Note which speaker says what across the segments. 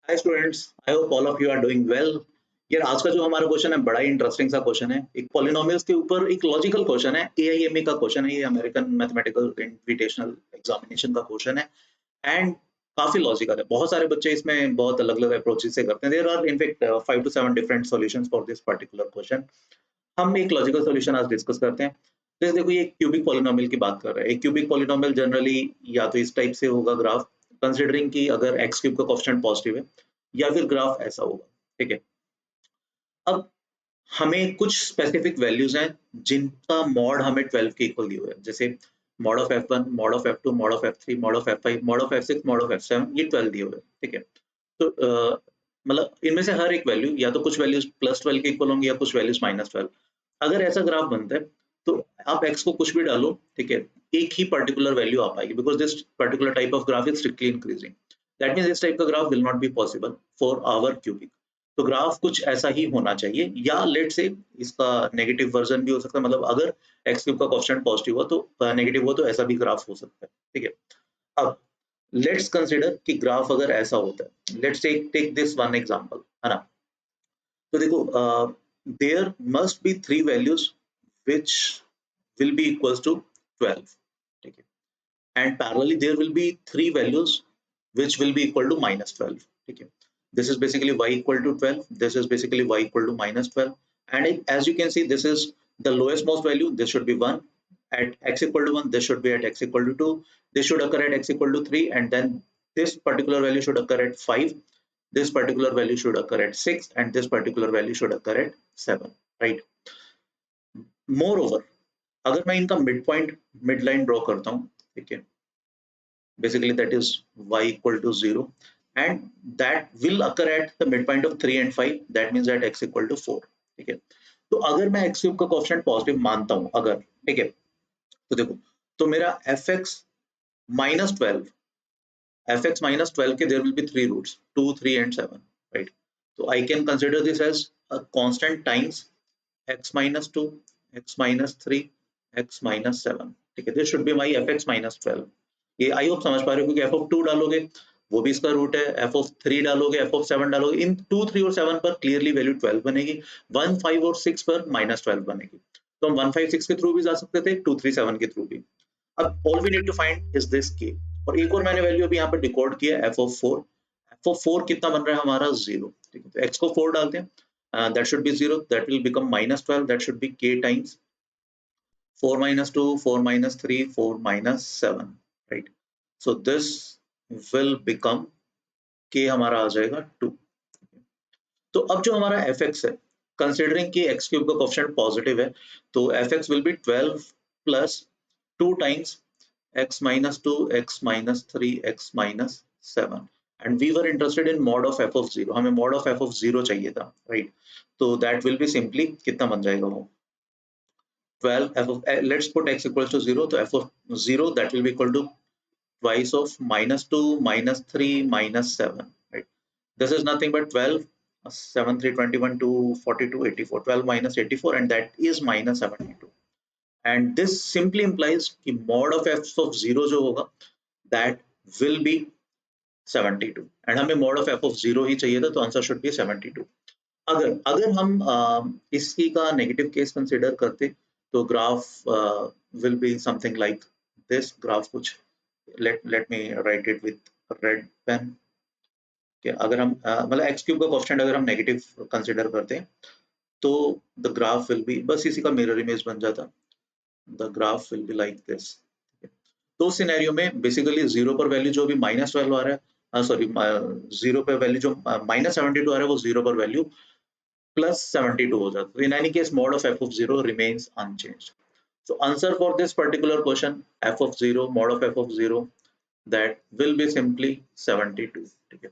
Speaker 1: Hi students, I hope all of you are doing well. यार आज का जो हमारा क्वेश्चन है बड़ा ही इंटरेस्टिंग सा क्वेश्चन है। एक पॉलिनोमियल्स के ऊपर एक लॉजिकल क्वेश्चन है, एआईएमए का क्वेश्चन है। ये अमेरिकन मैथमेटिकल इन्विटेशनल एग्जामिनेशन का क्वेश्चन है एंड काफी लॉजिकल है। बहुत सारे बच्चे इसमें बहुत अलग अलग अप्रोचेस से करते हैं। There are in fact 5 to 7 different solutions for this particular question. हम एक लॉजिकल सॉल्यूशन आज डिस्कस करते हैं। जैसे देखो, ये क्यूबिक पॉलिनोमियल की बात कर रहे हैं। एक क्यूबिक पॉलिनोमियल जनरली या तो इस टाइप से होगा ग्राफ, कंसिडरिंग कि अगर एक्स क्यूब का कोएफिशिएंट पॉजिटिव है, या फिर ग्राफ ऐसा होगा। ठीक है, अब हमें कुछ स्पेसिफिक वैल्यूज हैं जिनका मॉड हमें 12 के इक्वल दिए हुए हैं। जैसे mod of f1, mod of f2, mod of f3, mod of f5, mod of f6, mod of f7, ये 12 दिए हुए हैं। ठीक है, तो मतलब इनमें से हर एक वैल्यू या तो कुछ वैल्यूज +12 के इक्वल होंगी या कुछ वैल्यूज -12। अगर ऐसा ग्राफ बनता है तो आप x को कुछ भी डालो, ठीक है, एक ही पर्टिकुलर वैल्यू आ पाएगी, because this particular type of graph is strictly increasing. That means इस टाइप का graph will not be possible for our cubic. तो ग्राफ कुछ ऐसा ही होना चाहिए, या लेट से इसका नेगेटिव वर्जन भी हो सकता है। मतलब अगर x क्यूब का कोएफिशिएंट पॉजिटिव हो तो नेगेटिव हो, तो ऐसा भी ग्राफ हो सकता है। ठीक है, अब लेट्स कंसीडर कि ग्राफ अगर ऐसा होता है। Let's take this one example, है ना। तो देखो, there must be 3 values which will be equals to 12. ठीक है, and parallelly there will be 3 values which will be equal to -12. ठीक है, this is basically y equal to 12, this is basically y equal to -12, and as you can see, this is the lowest most value. This should be 1 at x equal to 1, this should be at x equal to 2, this should occur at x equal to 3, and then this particular value should occur at 5, this particular value should occur at 6, and this particular value should occur at 7, right? Moreover, अगर मैं इनका mid point mid line draw करता हूँ, ठीक है, basically that is y equal to 0, and that will occur at the midpoint of 3 and 5, that means that x equal to 4. ठीक है, तो अगर मैं x क्यूब का कोएफिशिएंट पॉजिटिव मानता हूँ अगर, ठीक है, तो देखो, तो मेरा fx -12, fx -12 के there will be 3 roots, 2, 3 and 7, right? So I can consider this as a constant times x minus 2, x minus 3, x minus 7. ठीक है, this should be my fx minus 12. ये आई होप समझ पा रहे हो, क्योंकि f of 2 डालोगे वो भी इसका रूट है, f of 3 डालोगे, f of 7 डालोगे, इन 2, 3 और 7 पर क्लियरली वैल्यू 12 बनेगी, 1, 5 और 6 पर -12 बनेगी। तो हम 1, 5, 6 के थ्रू भी जा सकते थे, 2, 3, 7 के थ्रू भी। अब all we need to find is this k। और एक और मैंने वैल्यू अभी यहाँ पर डिकोड किया, f of 4। f of 4 कितना बन रहा है हमारा 0। ठीक है, तो x को 4 डालते हैं, that should be 0, that will become -12, that should be k times 4 minus 2, 4 minus 3, 4 minus 7, right? So this will become k, हमारा आ जाएगा 2। तो अब जो हमारा fx है, कंसिडरिंग कि x क्यूब का कोएफिशिएंट पॉजिटिव है, तो fx will be 12 plus 2 times x minus 2, x minus 3, x minus 7, and we were interested in mod of f of 0। हमें mod of f of 0 चाहिए था, right? तो that will be simply कितना बन जाएगा वो 12 f of let's put x equals to 0, तो f of 0 that will be equal to twice of -2, -3, -7, right? This is nothing but 12, 7, 3, 21, 2, 42, 84, 12 minus 84, and that is -72. And this simply implies कि mod of f of 0 जो होगा that will be 72, and हमें mod of f of 0 ही चाहिए था, तो answer should be 72। अगर अगर हम इसी का नेगेटिव केस कंसीडर करते, तो graph will be something like this graph. कुछ let me write it with red pen। कि अगर हम मतलब x क्यूब का कोएफिशिएंट अगर हम नेगेटिव कंसीडर करते हैं, तो द ग्राफ विल बी, बस इसी का मिरर इमेज बन जाता, the graph will be like this. तो उस सिनेरियो में बेसिकली 0 पर वैल्यू जो भी -12 आ रहा है, सॉरी 0 पे वैल्यू जो -72 आ रहा है, वो 0 पर वैल्यू +72 हो जाता है। In any case, mod of f of 0 remains unchanged. So answer for this particular question, f of 0, mod of f of 0, that will be simply 72। ठीक है,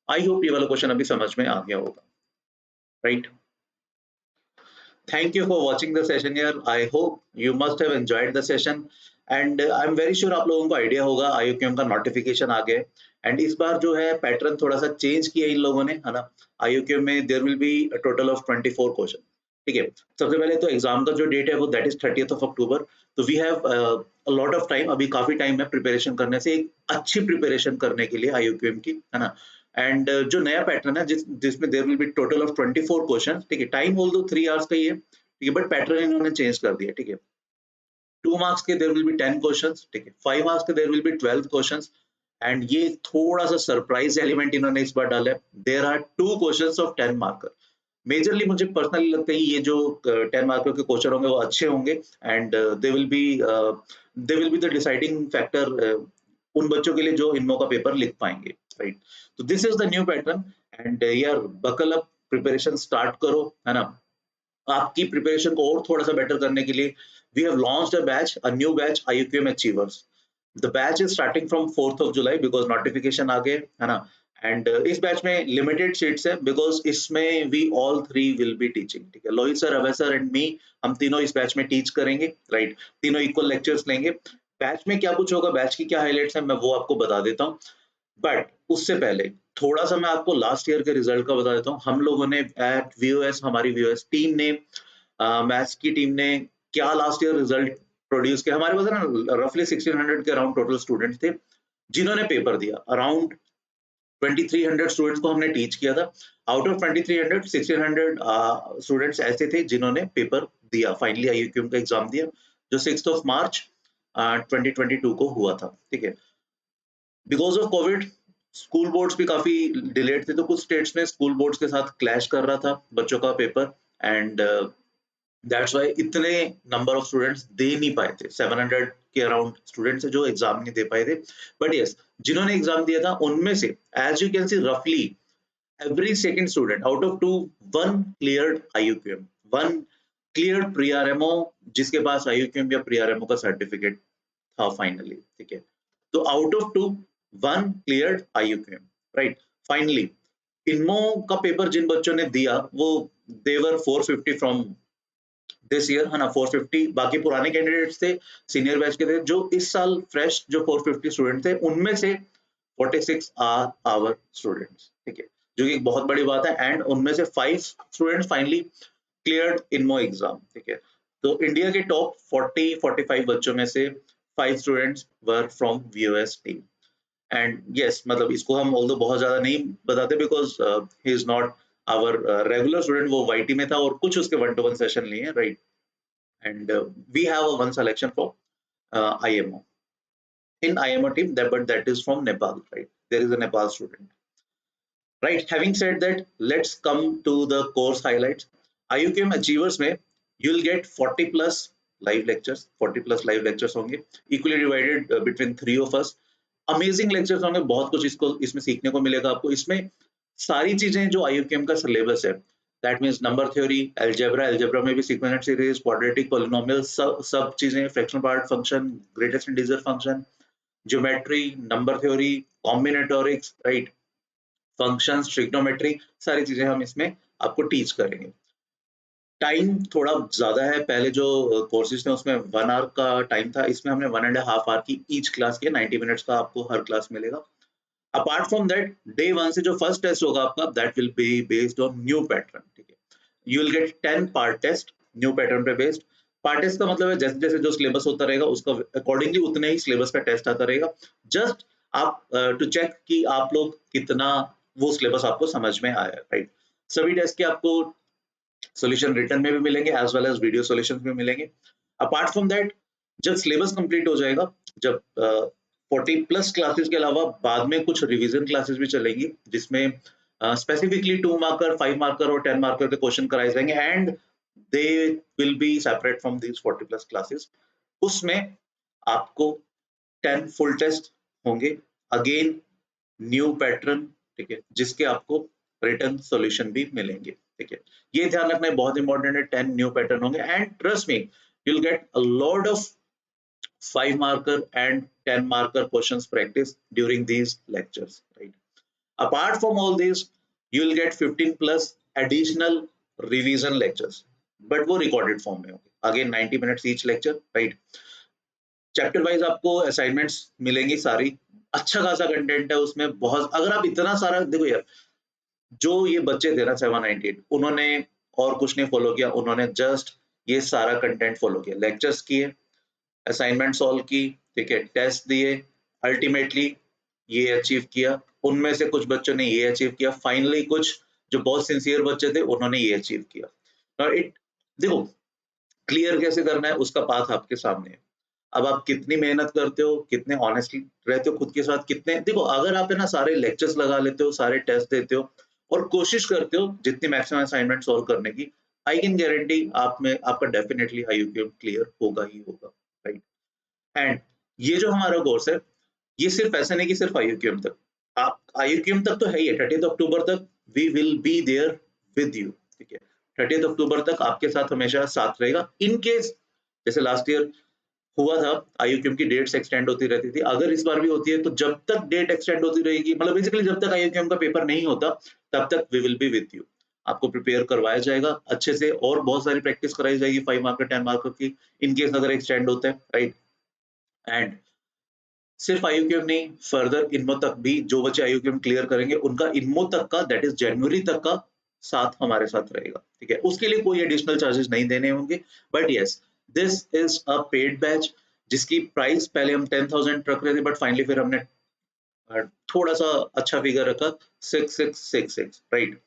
Speaker 1: आई होप ये वाला क्वेश्चन अभी समझ में आ गया होगा, right? Thank you for watching the session here. I hope you must have enjoyed the session, and I'm very sure आप लोगों को आइडिया होगा IUQM का नोटिफिकेशन आ गया, एंड इस बार जो है पैटर्न थोड़ा सा चेंज किया इन लोगों ने, है ना। IUQM में there will be a total of 24 question. ठीक है, सबसे पहले तो एग्जाम का जो डेट है वो that is 30th of October। तो we have a lot of time, अभी काफी टाइम है प्रिपरेशन करने से, एक अच्छी प्रिपरेशन करने के लिए IUQM की, है ना। एंड जो नया पैटर्न है जिसमें there will be total of 24 question, ठीक है, टाइम ऑल्दो 3 आवर्स का ही है, ठीक है, बट पैटर्न इन्होंने चेंज कर दिया, ठीक है। 2 मार्क्स के देयर विल बी 10 क्वेश्चंस, ठीक है, 5 मार्क्स के there will be 12 questions and ये थोड़ा सा सरप्राइज एलिमेंट इन्होंने इस बार डाला है, there are 2 questions of 10 marker. Majorly मुझे पर्सनली लगता है ये जो 10 मार्कर के क्वेश्चन होंगे वो अच्छे होंगे and they will be the deciding factor उन बच्चों के लिए जो इनमो का पेपर लिख पाएंगे, राइट। तो this is the new pattern and यार बकल अप, प्रिपरेशन स्टार्ट करो, है ना। आपकी प्रिपरेशन को और थोड़ा सा बेटर करने के लिए we have launched a new batch IUQM achievers. The batch is starting from 4th of July because notification आ गए, है ना। एंड इस बैच में लिमिटेड सीट्स है बिकॉज इसमें we all 3 will be teaching, ठीक है, Lohit sir, Abhay sir and me, हम तीनों इस बैच में टीच करेंगे, राइट। तीनों इक्वल लेक्चर्स लेंगे। बैच में क्या कुछ होगा, बैच की क्या हाइलाइट्स है, मैं वो आपको बता देता हूँ, बट उससे पहले थोड़ा सा मैं आपको लास्ट ईयर के रिजल्ट का बता देता हूँ। हम लोगों ने एट VOS, हमारी VOS टीम ने, मैथ्स की टीम ने क्या लास्ट ईयर रिजल्ट प्रोड्यूस किया। हमारे पास ना रफली 1600 के अराउंड टोटल स्टूडेंट्स थे जिन्होंने पेपर दिया। अराउंड 2300 स्टूडेंट्स को हमने टीच किया था। आउट ऑफ 2300, 1600 स्टूडेंट्स ऐसे थे जिन्होंने पेपर दिया, फाइनली IUQM का एग्जाम दिया, जो 6th of March 2022 को हुआ था, ठीक है। Because of Covid school boards भी काफी डिलेड थे, तो कुछ स्टेट्स में स्कूल बोर्ड्स के साथ क्लैश कर रहा था बच्चों का पेपर एंड दैट्स व्हाई इतने नंबर ऑफ स्टूडेंट्स दे नहीं पाए थे। 700 के अराउंड स्टूडेंट्स जो एग्जाम नहीं दे पाए थे, बट यस जिन्होंने एग्जाम दिया था उनमें से एज यू कैन सी रफली every second student out of 2, one cleared IUQM, one cleared pre-RMO जिसके पास IUQM या pre-RMO का सर्टिफिकेट था फाइनली, ठीक है। तो out of 2, one cleared IUQM, right. Finally INMO का पेपर जिन बच्चों ने दिया वो देवर 450 फ्रॉम दिस ईयर, है ना, 450। बाकी पुराने कैंडिडेट्स थे, सीनियर बैच के थे, जो इस साल फ्रेश जो 450 स्टूडेंट थे उनमें से 46 आर आवर स्टूडेंट्स, ठीक है, जो कि एक बहुत बड़ी बात है। एंड उनमें से 5 स्टूडेंट्स फाइनली क्लियर्ड इनमो एग्जाम, ठीक है। तो इंडिया के टॉप 40-45 बच्चों में से 5 students were from VOS team and yes, मतलब इसको हम ऑल्दो बहुत ज्यादा नहीं बताते because he is not our regular student, वो YT में था और कुछ उसके 1-to-1 सेशन लिए, right. And we have one selection for IMO in IMO team, but that is from Nepal, right? There is a Nepal student. Right, having said that, let's come to the course highlights. IUQM Achievers में you'll get 40 plus live lectures, 40 plus live lectures होंगे, equally divided between 3 of us. Amazing lectures होंगे, बहुत कुछ इसको इसमें सीखने को मिलेगा आपको। इसमें सारी चीजें जो IUQM का सिलेबस है, that means number theory, algebra में भी sequential series, quadratic, polynomials, सब चीजें, fractional part function, greatest integer function, geometry, number theory, combinatorics, right, functions, trigonometry, सारी चीजें हम इसमें आपको टीच करेंगे। टाइम थोड़ा ज्यादा है, पहले जो कोर्सेज थे उसमें 1 आवर का टाइम था, इसमें हमने 1.5 आवर की ईच क्लास की 90 मिनट्स का आपको हर क्लास मिलेगा। अपार्ट फ्रॉम दैट, डे 1 से जो फर्स्ट टेस्ट होगा आपका, that will be based on new pattern, ठीक है। You will get 10 part test new pattern पे बेस्ड। पार्ट टेस्ट का मतलब है जैसे जैसे जो सिलेबस होता रहेगा उसका अकॉर्डिंगली उतने ही सिलेबस का टेस्ट आता रहेगा, जस्ट आप टू चेक कि आप लोग कितना वो सिलेबस आपको समझ में आया, राइट। सभी टेस्ट के आपको सॉल्यूशन रिटर्न में भी मिलेंगे as well as video solutions भी मिलेंगे। अपार्ट फ्रॉम दैट, जब सिलेबस कंप्लीट हो जाएगा, जब 40 प्लस क्लासेस के अलावा बाद में कुछ रिवीजन क्लासेस भी चलेंगी जिसमें स्पेसिफिकली 2 मार्कर, 5 मार्कर और 10 मार्कर के क्वेश्चन कराए जाएंगे and they will be separate from these 40 plus classes. उसमें आपको 10 फुल टेस्ट होंगे, अगेन न्यू पैटर्न, ठीक है, जिसके आपको रिटर्न सॉल्यूशन भी मिलेंगे, ठीक है। ये ध्यान रखना है, बहुत इंपॉर्टेंट है, 10 न्यू पैटर्न होंगे and trust me you will get a lot of 5 marker and 10 marker questions practice during these lectures, right? Apart from all these, you will get 15 plus additional revision lectures, but वो recorded form में होंगे, again 90 minutes each lecture, right? Chapter wise आपको assignments मिलेंगी सारी, अच्छा खासा content है उसमें, बहुत। अगर आप इतना सारा देखो यार, जो ये बच्चे थे ना 798, उन्होंने और कुछ नहीं फॉलो किया, उन्होंने जस्ट ये सारा कंटेंट फॉलो किया, लेक्चर्स किए, असाइनमेंट सॉल्व की, ठीक है, टेस्ट दिए, अल्टीमेटली ये अचीव किया, उनमें से कुछ बच्चों ने ये अचीव किया, फाइनली कुछ जो बहुत सिंसियर बच्चे थे उन्होंने ये अचीव किया। नाउ इट देखो क्लियर कैसे करना है उसका पाथ आपके सामने है। अब आप कितनी मेहनत करते हो, कितने ऑनेस्टली रहते हो खुद के साथ, कितने देखो अगर आप है ना सारे लेक्चर्स लगा लेते हो, सारे टेस्ट देते हो और कोशिश करते हो जितनी मैक्सिमम असाइनमेंट सॉल्व करने की, आई कैन गारंटी आप में आपका डेफिनिटली आईयूक्यूएम क्लियर होगा ही होगा, राइट? एंड ये जो हमारा कोर्स है, ये सिर्फ ऐसा नहीं कि सिर्फ आईयूक्यूएम तक, आप आईयूक्यूएम तक तो है ही है, 30 अक्टूबर तक we will be there with you, ठीक है? 30 अक्टूबर तक आपके साथ हमेशा साथ रहेगा। इन केस जैसे लास्ट ईयर हुआ था, आईयूक्यूएम की डेट्स एक्सटेंड होती रहती थी। अगर इस बार भी होती है तो जब तक डेट एक्सटेंड होती रहेगी, मतलब बेसिकली जब तक आईयूक्यूएम का पेपर नहीं होता, तब तक we will be with you. आपको प्रिपेयर करवाया जाएगा अच्छे से और बहुत सारी प्रैक्टिस कराई जाएगी 5 मार्क 10 मार्क की, इन केस अगर एक्सटेंड होता है, राइट? एंड सिर्फ आईयूक्यूएम नहीं, फर्दर इनमो तक भी जो बच्चे आईयूक्यूएम क्लियर करेंगे, उनका इनमो तक का दैट इज़ जनवरी तक का साथ हमारे साथ रहेगा, ठीक है? उसके लिए कोई एडिशनल चार्जेस नहीं देने होंगे। But yes, this is a paid batch जिसकी प्राइस पहले हम 10,000 रख रहे थे बट फाइनली फिर हमने अ, थोड़ा-सा अच्छा फिगर रखा 6666, राइट?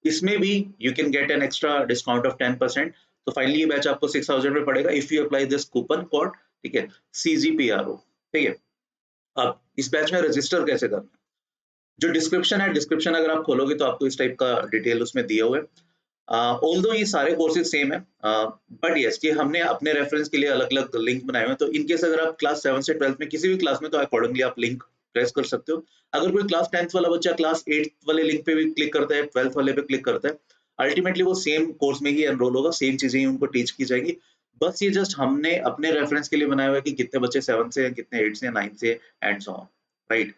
Speaker 1: इसमें भी you can get an extra discount of 10%। तो फाइनली ये बैच आपको 6000 में पड़ेगा if you apply this coupon code, ठीक है? सीजीपीआरओ, ठीक है? अब इस बैच में रजिस्टर कैसे करना है? जो डिस्क्रिप्शन है, डिस्क्रिप्शन अगर आप खोलोगे तो आपको इस टाइप का डिटेल उसमें दिए हुए हैं। ऑल्दो ये सारे कोर्सेज सेम है, बट यस ये हमने अपने रेफरेंस के लिए अलग-अलग लिंक बनाए हुए हैं। तो इन केस अगर आप क्लास 7 से 12th में किसी भी क्लास में तो अकॉर्डिंगली आप लिंक प्रेस कर सकते हो। अगर कोई क्लास 10th वाला बच्चा क्लास 8th वाले लिंक पे भी क्लिक करता है, 12th वाले पे क्लिक करता है, अल्टीमेटली वो सेम कोर्स में ही एनरोल होगा, सेम चीजें ही उनको टीच की जाएगी। बस ये जस्ट हमने अपने रेफरेंस के लिए बनाया हुआ है कि कितने बच्चे 7 से हैं, कितने 8 से हैं, 9 से एंड सो ऑन, राइट?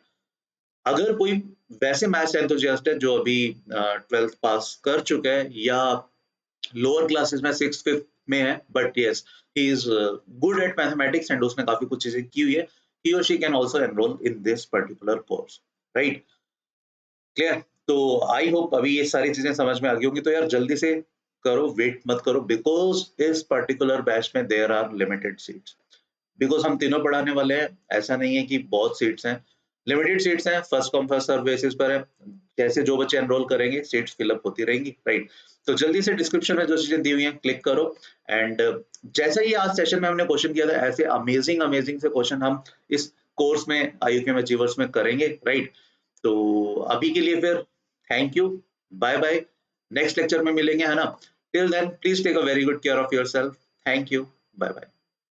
Speaker 1: अगर कोई वैसे मैथ्स एंथुसियास्ट है जो अभी 12th पास कर चुका है या लोअर क्लासेस में 6th 5th में है, but yes he is good at mathematics and उसने काफी कुछ चीजें की हुई है, he or she can also enroll in this particular course, right? Clear? तो आई होप अभी ये सारी चीजें समझ में आ गई होंगी। तो यार जल्दी से करो, वेट मत करो, बिकॉज इस पर्टिकुलर बैच में there are limited seats. Because हम तीनों पढ़ाने वाले हैं, ऐसा नहीं है कि बहुत सीट्स हैं, लिमिटेड सीट्स हैं, first come first serve basis पर है। जैसे जो बच्चे एनरोल करेंगे सीट्स फिलअप होती रहेंगी, राइट? तो जल्दी से डिस्क्रिप्शन में जो चीजें दी हुई हैं क्लिक करो। एंड जैसा ही आज सेशन में हमने क्वेश्चन किया था, ऐसे अमेजिंग अमेजिंग से क्वेश्चन हम इस कोर्स में आईयूक्यूएम अचीवर्स में करेंगे, राइट? तो अभी के लिए फिर thank you, bye bye, next lecture में मिलेंगे, है ना? Till then please take a very good care of yourself. Thank you, bye bye.